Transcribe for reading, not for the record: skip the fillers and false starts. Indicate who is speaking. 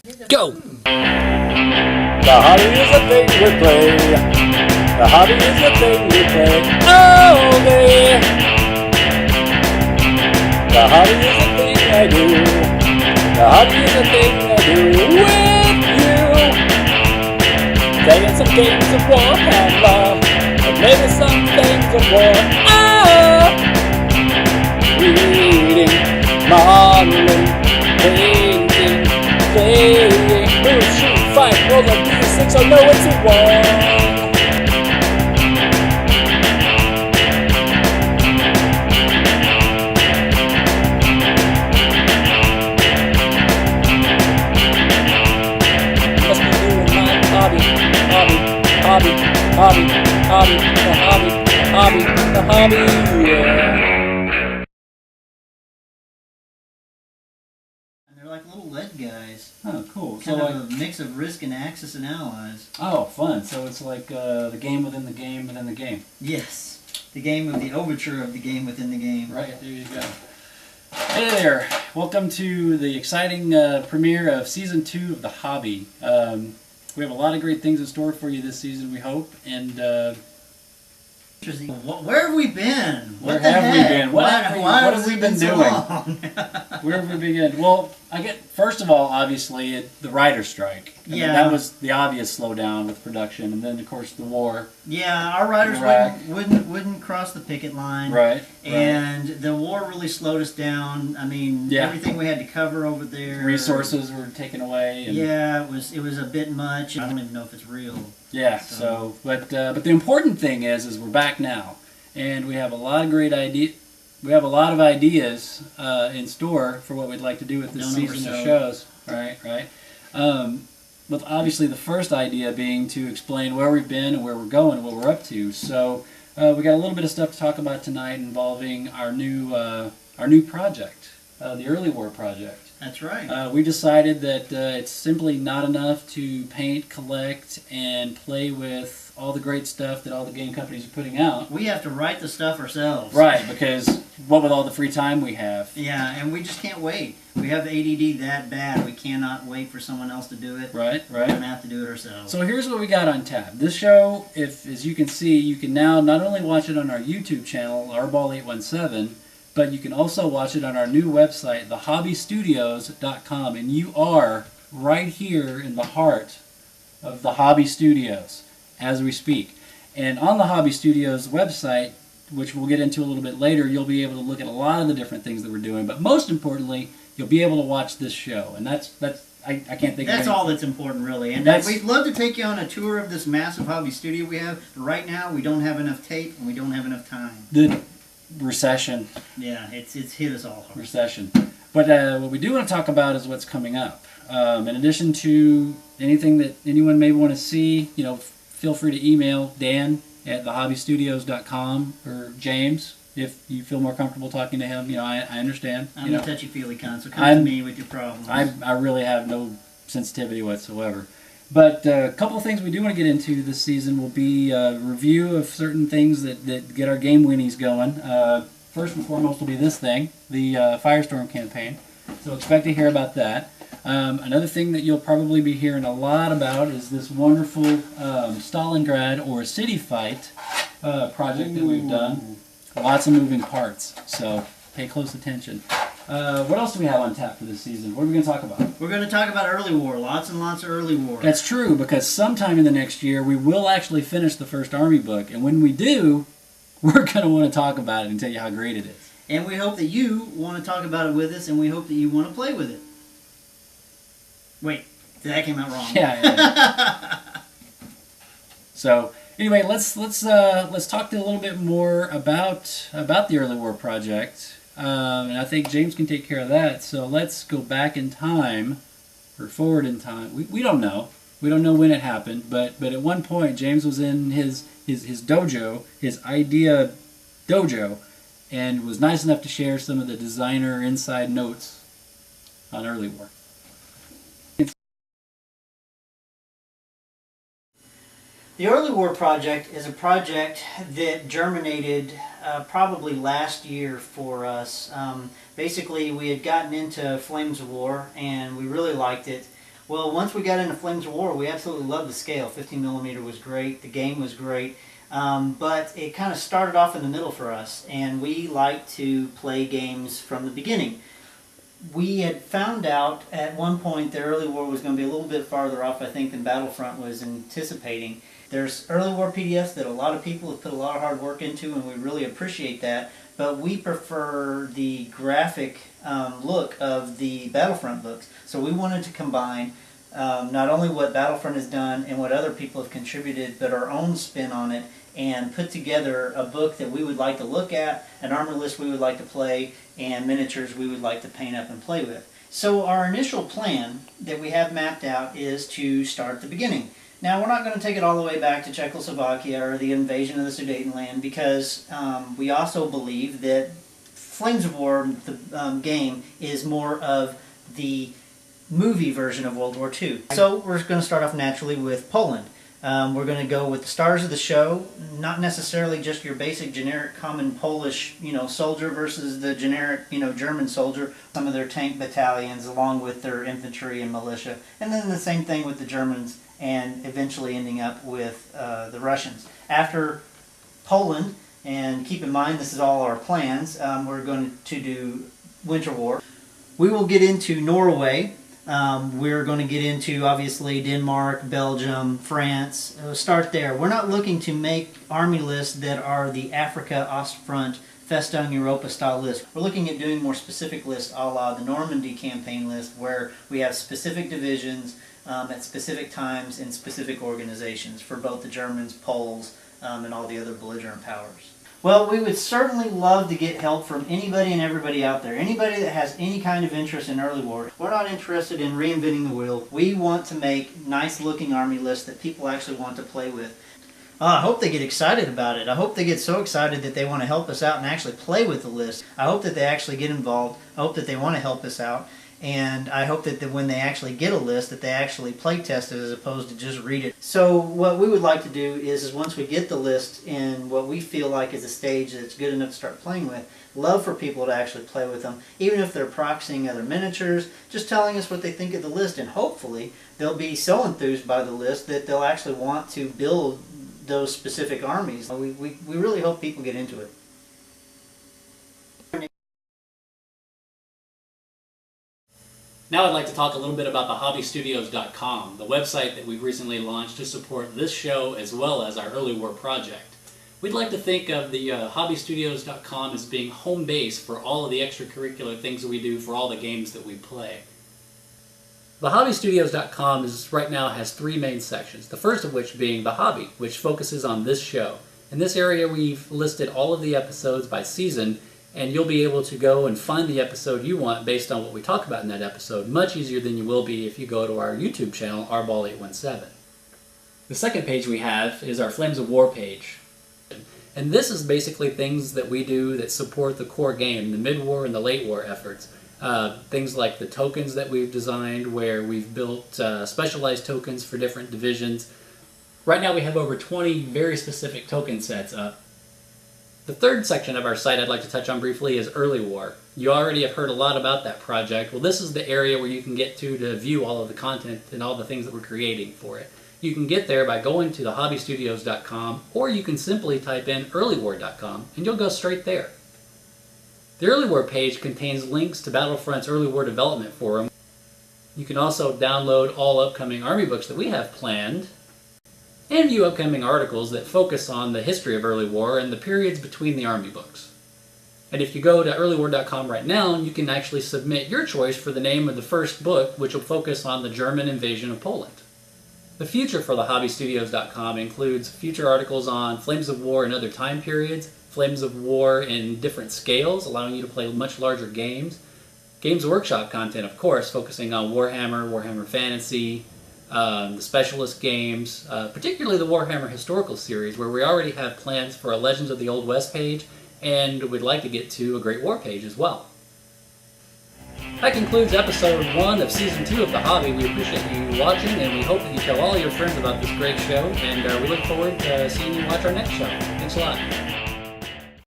Speaker 1: Go!
Speaker 2: The hobby is a thing we play. The hobby is a thing we play. All day. The hobby is a thing I do. The hobby is a thing I do with you. Playing some games of Warhammer, and maybe some things of war. Reading, modeling, painting, playing, move, shoot, fight, roll a d6, or know it's a war. Must be doing my hobby, the hobby, yeah.
Speaker 3: They're like little lead guys.
Speaker 1: Oh, cool.
Speaker 3: Kind
Speaker 1: So
Speaker 3: of a mix of Risk and Axis and Allies.
Speaker 1: oh, fun. So it's like the game within the game within the game.
Speaker 3: Yes. The game of the overture of the game within the game.
Speaker 1: Right, there you go. Hey there. Welcome to the exciting premiere of Season 2 of The Hobby. We have a lot of great things in store for you this season, we hope. And
Speaker 3: Interesting. Where have we been?
Speaker 1: Where
Speaker 3: What the
Speaker 1: have we
Speaker 3: heck?
Speaker 1: been? What have we been
Speaker 3: so
Speaker 1: doing?
Speaker 3: long?
Speaker 1: where have we begun? Well, first of all, obviously, the writer's strike. I mean,
Speaker 3: Yeah.
Speaker 1: that was the obvious slowdown with production. And then, of course, the war.
Speaker 3: Yeah, our riders
Speaker 1: Iraq.
Speaker 3: wouldn't cross the picket line.
Speaker 1: Right.
Speaker 3: And the war really slowed us down. I mean,
Speaker 1: Yeah.
Speaker 3: everything we had to cover over there.
Speaker 1: Resources were taken away. And
Speaker 3: Yeah, it was a bit much. I don't even know if it's real.
Speaker 1: Yeah. So, but the important thing is we're back now, and we have a lot of great ideas. We have a lot of ideas in store for what we'd like to do with this
Speaker 3: Don't
Speaker 1: season of
Speaker 3: oversell.
Speaker 1: shows. Right. But obviously, the first idea being to explain where we've been and where we're going and what we're up to. So we got a little bit of stuff to talk about tonight involving our new project, the Early War project.
Speaker 3: That's right.
Speaker 1: We decided that it's simply not enough to paint, collect, and play with all the great stuff that all the game companies are putting out.
Speaker 3: We have to write the stuff ourselves.
Speaker 1: Right, because what with all the free time we have.
Speaker 3: Yeah, and we just can't wait. We have the ADD that bad. We cannot wait for someone else to do it.
Speaker 1: Right.
Speaker 3: We're going to have to do it ourselves.
Speaker 1: So here's what we got on tap. This show, as you can see, you can now not only watch it on our YouTube channel, Rball817, but you can also watch it on our new website, thehobbystudios.com, and you are right here in the heart of the Hobby Studios as we speak. And on the Hobby Studios website, which we'll get into a little bit later, you'll be able to look at a lot of the different things that we're doing, but most importantly, you'll be able to watch this show. And that's I can't think
Speaker 3: That's
Speaker 1: of
Speaker 3: all that's important, really. And we'd love to take you on a tour of this massive hobby studio we have. But right now, we don't have enough tape and we don't have enough time.
Speaker 1: the recession.
Speaker 3: Yeah, it's hit us all hard.
Speaker 1: Recession. But what we do want to talk about is what's coming up. In addition to anything that anyone may want to see, feel free to email Dan at thehobbystudios.com or James if you feel more comfortable talking to him. I understand.
Speaker 3: I'm a touchy-feely con, so come to me with your problems.
Speaker 1: I really have no sensitivity whatsoever. But a couple of things we do want to get into this season will be a review of certain things that get our game winnies going. First and foremost will be this thing, the Firestorm campaign. So expect to hear about that. Another thing that you'll probably be hearing a lot about is this wonderful Stalingrad or City Fight project that we've done. Lots of moving parts, so pay close attention. What else do we have on tap for this season? What are we going to talk about?
Speaker 3: We're going to talk about early war, lots and lots of early war.
Speaker 1: That's true, because sometime in the next year we will actually finish the first Army book, and when we do, we're going to want to talk about it and tell you how great it is.
Speaker 3: And we hope that you want to talk about it with us, and we hope that you want to play with it. Wait, that came out wrong.
Speaker 1: Yeah. So anyway, let's talk a little bit more about the Early War project, and I think James can take care of that. So let's go back in time, or forward in time. We don't know. We don't know when it happened, but at one point James was in his dojo, his idea dojo, and was nice enough to share some of the designer inside notes on Early War.
Speaker 3: The Early War project is a project that germinated probably last year for us. Basically, we had gotten into Flames of War, and we really liked it. Well, once we got into Flames of War, we absolutely loved the scale. 15 millimeter was great. The game was great. But it kind of started off in the middle for us, and we like to play games from the beginning. We had found out at one point that Early War was going to be a little bit farther off, I think, than Battlefront was anticipating. There's Early War PDFs that a lot of people have put a lot of hard work into, and we really appreciate that. But we prefer the graphic look of the Battlefront books. So we wanted to combine not only what Battlefront has done and what other people have contributed, but our own spin on it, and put together a book that we would like to look at, an armor list we would like to play, and miniatures we would like to paint up and play with. So our initial plan that we have mapped out is to start at the beginning. Now, we're not going to take it all the way back to Czechoslovakia or the invasion of the Sudetenland, because we also believe that Flames of War, the game, is more of the movie version of World War II. So we're going to start off naturally with Poland. We're going to go with the stars of the show, not necessarily just your basic generic common Polish, soldier versus the generic, German soldier. Some of their tank battalions along with their infantry and militia. And then the same thing with the Germans, and eventually ending up with the Russians. After Poland, and keep in mind this is all our plans, we're going to do Winter War. We will get into Norway. We're going to get into, obviously, Denmark, Belgium, France. Start there. We're not looking to make army lists that are the Africa, Ostfront, Festung Europa style list. We're looking at doing more specific lists a la the Normandy campaign list, where we have specific divisions at specific times in specific organizations for both the Germans, Poles, and all the other belligerent powers. Well, we would certainly love to get help from anybody and everybody out there. Anybody that has any kind of interest in Early War. We're not interested in reinventing the wheel. We want to make nice looking army lists that people actually want to play with. I hope they get excited about it. I hope they get so excited that they want to help us out and actually play with the list. I hope that they actually get involved. I hope that they want to help us out. And I hope that when they actually get a list, that they actually play test it as opposed to just read it. So what we would like to do is once we get the list in what we feel like is a stage that's good enough to start playing with, love for people to actually play with them, even if they're proxying other miniatures, just telling us what they think of the list, and hopefully they'll be so enthused by the list that they'll actually want to build those specific armies. We really hope people get into it.
Speaker 2: Now I'd like to talk a little bit about the HobbyStudios.com, the website that we've recently launched to support this show as well as our Early War project. We'd like to think of the HobbyStudios.com as being home base for all of the extracurricular things that we do for all the games that we play. The HobbyStudios.com right now has three main sections, the first of which being The Hobby, which focuses on this show. In this area we've listed all of the episodes by season, and you'll be able to go and find the episode you want based on what we talk about in that episode, much easier than you will be if you go to our YouTube channel, Rball817. The second page we have is our Flames of War page. And this is basically things that we do that support the core game, the mid-war and the late-war efforts. Things like the tokens that we've designed, where we've built specialized tokens for different divisions. Right now we have over 20 very specific token sets up. The third section of our site I'd like to touch on briefly is Early War. You already have heard a lot about that project. Well, this is the area where you can get to view all of the content and all the things that we're creating for it. You can get there by going to thehobbystudios.com, or you can simply type in earlywar.com and you'll go straight there. The Early War page contains links to Battlefront's Early War development forum. You can also download all upcoming Army books that we have planned, and view upcoming articles that focus on the history of Early War and the periods between the Army books. And if you go to earlywar.com right now, you can actually submit your choice for the name of the first book, which will focus on the German invasion of Poland. The future for the HobbyStudios.com includes future articles on Flames of War in other time periods, Flames of War in different scales, allowing you to play much larger games, Games Workshop content, of course, focusing on Warhammer, Warhammer Fantasy, the specialist games, particularly the Warhammer Historical Series, where we already have plans for a Legends of the Old West page, and we'd like to get to a Great War page as well. That concludes episode 1 of season 2 of The Hobby. We appreciate you watching, and we hope that you tell all your friends about this great show, and we look forward to seeing you watch our next show. Thanks a lot.